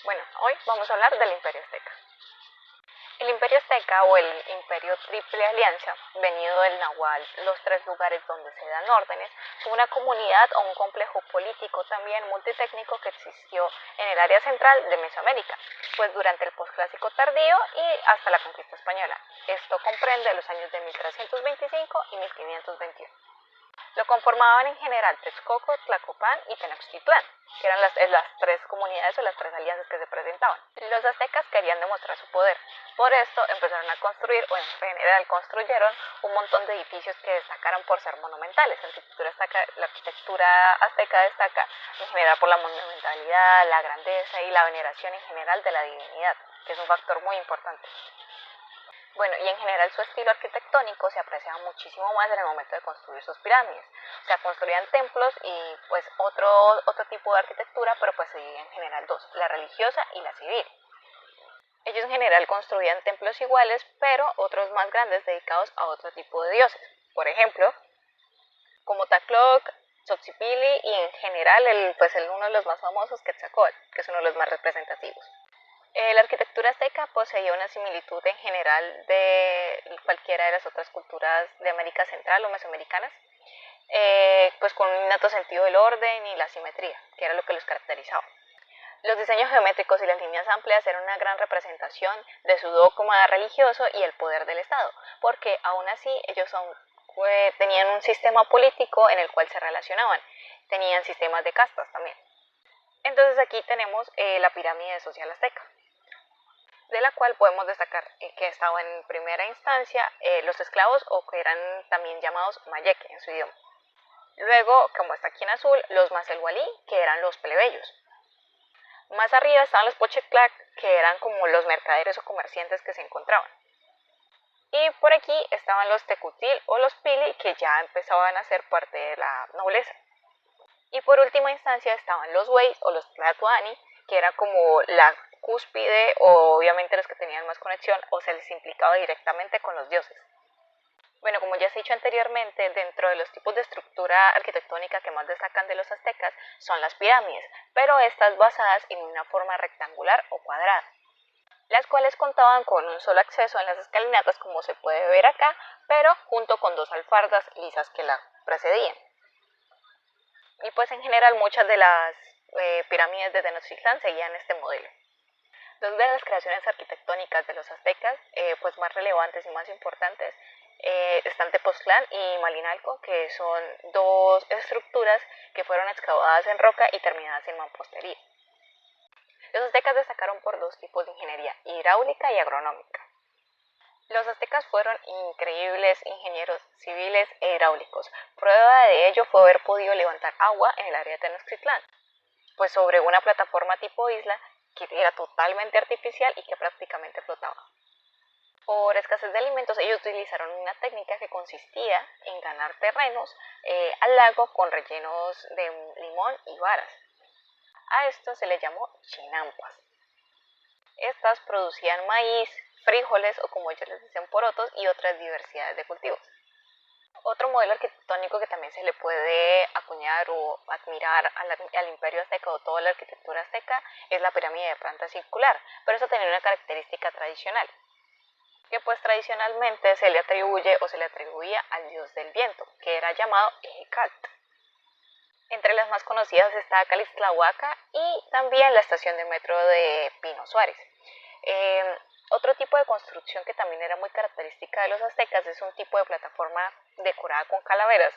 Bueno, hoy vamos a hablar del Imperio Azteca. El Imperio Azteca o el Imperio Triple Alianza, venido del Nahual, los tres lugares donde se dan órdenes, fue una comunidad o un complejo político también multitécnico que existió en el área central de Mesoamérica, pues durante el posclásico tardío y hasta la conquista española. Esto comprende los años de 1325 y 1521. Lo conformaban en general Texcoco, Tlacopan y Tenochtitlán, que eran las tres comunidades o las tres alianzas que se presentaban. Los aztecas querían demostrar su poder, por esto empezaron a construir, o en general construyeron, un montón de edificios que destacaran por ser monumentales. La arquitectura azteca destaca en general por la monumentalidad, la grandeza y la veneración en general de la divinidad, que es un factor muy importante. Bueno, y en general su estilo arquitectónico se apreciaba muchísimo más en el momento de construir sus pirámides. O sea, construían templos y pues otro tipo de arquitectura, pero pues se dividían en general dos, la religiosa y la civil. Ellos en general construían templos iguales, pero otros más grandes dedicados a otro tipo de dioses. Por ejemplo, como Tlaloc, Xochipilli y en general uno de los más famosos, Quetzalcóatl, que es uno de los más representativos. La arquitectura azteca poseía una similitud en general de cualquiera de las otras culturas de América Central o mesoamericanas, pues con un innato sentido del orden y la simetría, que era lo que los caracterizaba. Los diseños geométricos y las líneas amplias eran una gran representación de su dogma religioso y el poder del Estado, porque aún así ellos tenían un sistema político en el cual se relacionaban, tenían sistemas de castas también. Entonces aquí tenemos la pirámide social azteca, de la cual podemos destacar que estaban en primera instancia los esclavos, o que eran también llamados mayeque en su idioma. Luego, como está aquí en azul, los maselhualí, que eran los plebeyos. Más arriba estaban los pocheclac, que eran como los mercaderes o comerciantes que se encontraban. Y por aquí estaban los tecutil o los pili, que ya empezaban a ser parte de la nobleza. Y por última instancia estaban los hueys o los tlatoani, que era como la cúspide, o obviamente los que tenían más conexión o se les implicaba directamente con los dioses. Bueno, como ya se ha dicho anteriormente, dentro de los tipos de estructura arquitectónica que más destacan de los aztecas son las pirámides, pero estas basadas en una forma rectangular o cuadrada, las cuales contaban con un solo acceso en las escalinatas, como se puede ver acá, pero junto con dos alfardas lisas que la precedían. Y pues en general muchas de las pirámides de Tenochtitlán seguían este modelo. Dos de las creaciones arquitectónicas de los aztecas, pues más relevantes y más importantes, están Tepoztlán y Malinalco, que son dos estructuras que fueron excavadas en roca y terminadas en mampostería. Los aztecas destacaron por dos tipos de ingeniería, hidráulica y agronómica. Los aztecas fueron increíbles ingenieros civiles e hidráulicos. Prueba de ello fue haber podido levantar agua en el área de Tenochtitlán, pues sobre una plataforma tipo isla que era totalmente artificial y que prácticamente flotaba. Por escasez de alimentos, ellos utilizaron una técnica que consistía en ganar terrenos al lago con rellenos de limón y varas. A esto se le llamó chinampas. Estas producían maíz, frijoles o como ellos les dicen porotos y otras diversidades de cultivos. Otro modelo arquitectónico que también se le puede acuñar o admirar al Imperio Azteca o toda la arquitectura azteca es la pirámide de planta circular, pero eso tenía una característica tradicional, que pues tradicionalmente se le atribuye o se le atribuía al dios del viento, que era llamado Ejecalt. Entre las más conocidas está Calixtlahuaca y también la estación de metro de Pino Suárez. Otro tipo de construcción que también era muy característica de los aztecas es un tipo de plataforma decorada con calaveras,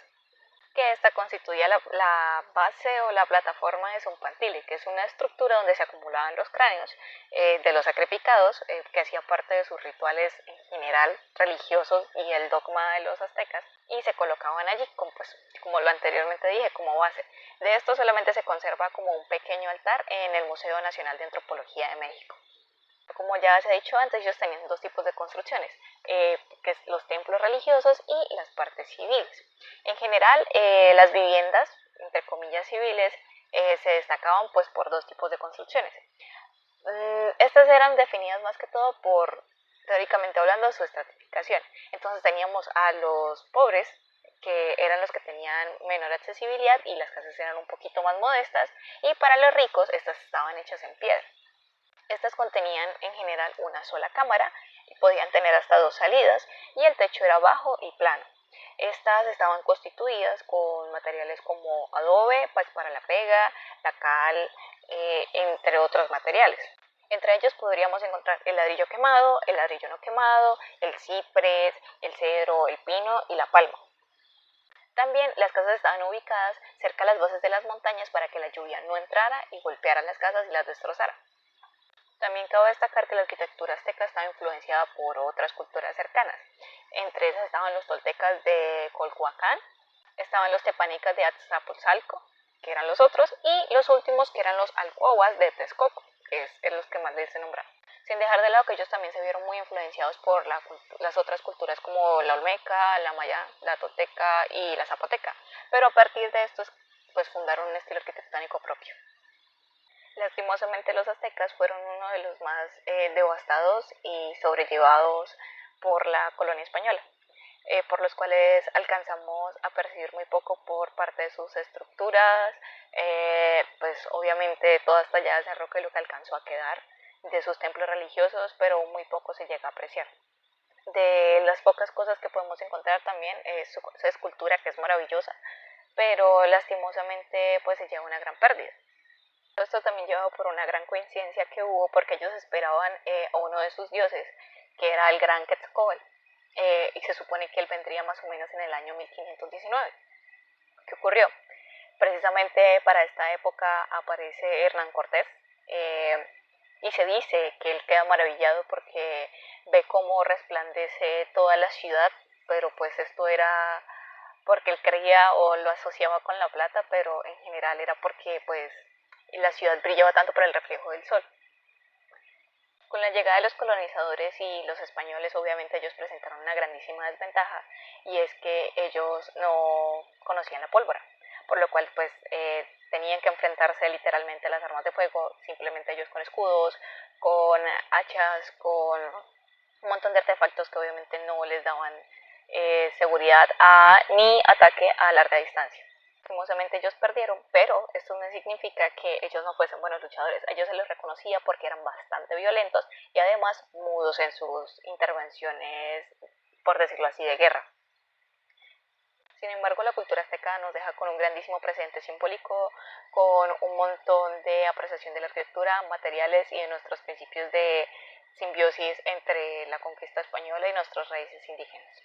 que esta constituía la base o la plataforma de Zompantili, que es una estructura donde se acumulaban los cráneos de los sacrificados, que hacía parte de sus rituales en general religiosos y el dogma de los aztecas, y se colocaban allí, como lo anteriormente dije, como base. De esto solamente se conserva como un pequeño altar en el Museo Nacional de Antropología de México. Como ya se ha dicho antes, ellos tenían dos tipos de construcciones, que es los templos religiosos y las partes civiles. En general, las viviendas, entre comillas civiles, se destacaban pues por dos tipos de construcciones. Estas eran definidas más que todo por, teóricamente hablando, su estratificación. Entonces teníamos a los pobres, que eran los que tenían menor accesibilidad y las casas eran un poquito más modestas, y para los ricos estas estaban hechas en piedra. Estas contenían en general una sola cámara y podían tener hasta 2 salidas, y el techo era bajo y plano. Estas estaban constituidas con materiales como adobe, pues para la pega, la cal, entre otros materiales. Entre ellos podríamos encontrar el ladrillo quemado, el ladrillo no quemado, el ciprés, el cedro, el pino y la palma. También las casas estaban ubicadas cerca de las bases de las montañas para que la lluvia no entrara y golpeara las casas y las destrozara. También cabe destacar que la arquitectura azteca estaba influenciada por otras culturas cercanas. Entre esas estaban los toltecas de Colhuacán, estaban los tepanicas de Azcapotzalco, que eran los otros, y los últimos que eran los alcohuas de Texcoco, que es los que más les he nombrado. Sin dejar de lado que ellos también se vieron muy influenciados por las otras culturas como la olmeca, la maya, la tolteca y la zapoteca, pero a partir de estos pues fundaron un estilo arquitectónico propio. Lastimosamente los aztecas fueron uno de los más devastados y sobrellevados por la colonia española, por los cuales alcanzamos a percibir muy poco por parte de sus estructuras, pues obviamente todas talladas en roca y lo que alcanzó a quedar de sus templos religiosos, pero muy poco se llega a apreciar. De las pocas cosas que podemos encontrar también es su escultura, que es maravillosa, pero lastimosamente pues se lleva una gran pérdida. Esto también llevado por una gran coincidencia que hubo, porque ellos esperaban a uno de sus dioses, que era el gran Quetzalcóatl, y se supone que él vendría más o menos en el año 1519. ¿Qué ocurrió? Precisamente para esta época aparece Hernán Cortés, y se dice que él queda maravillado porque ve cómo resplandece toda la ciudad, pero pues esto era porque él creía o lo asociaba con la plata, pero en general era porque pues la ciudad brillaba tanto por el reflejo del sol. Con la llegada de los colonizadores y los españoles, obviamente ellos presentaron una grandísima desventaja, y es que ellos no conocían la pólvora, por lo cual pues tenían que enfrentarse literalmente a las armas de fuego, simplemente ellos con escudos, con hachas, con un montón de artefactos que obviamente no les daban seguridad ni ataque a larga distancia. Lastimosamente ellos perdieron, pero esto no significa que ellos no fuesen buenos luchadores. A ellos se les reconocía porque eran bastante violentos y además mudos en sus intervenciones, por decirlo así, de guerra. Sin embargo, la cultura azteca nos deja con un grandísimo presente simbólico, con un montón de apreciación de la arquitectura, materiales y de nuestros principios de simbiosis entre la conquista española y nuestras raíces indígenas.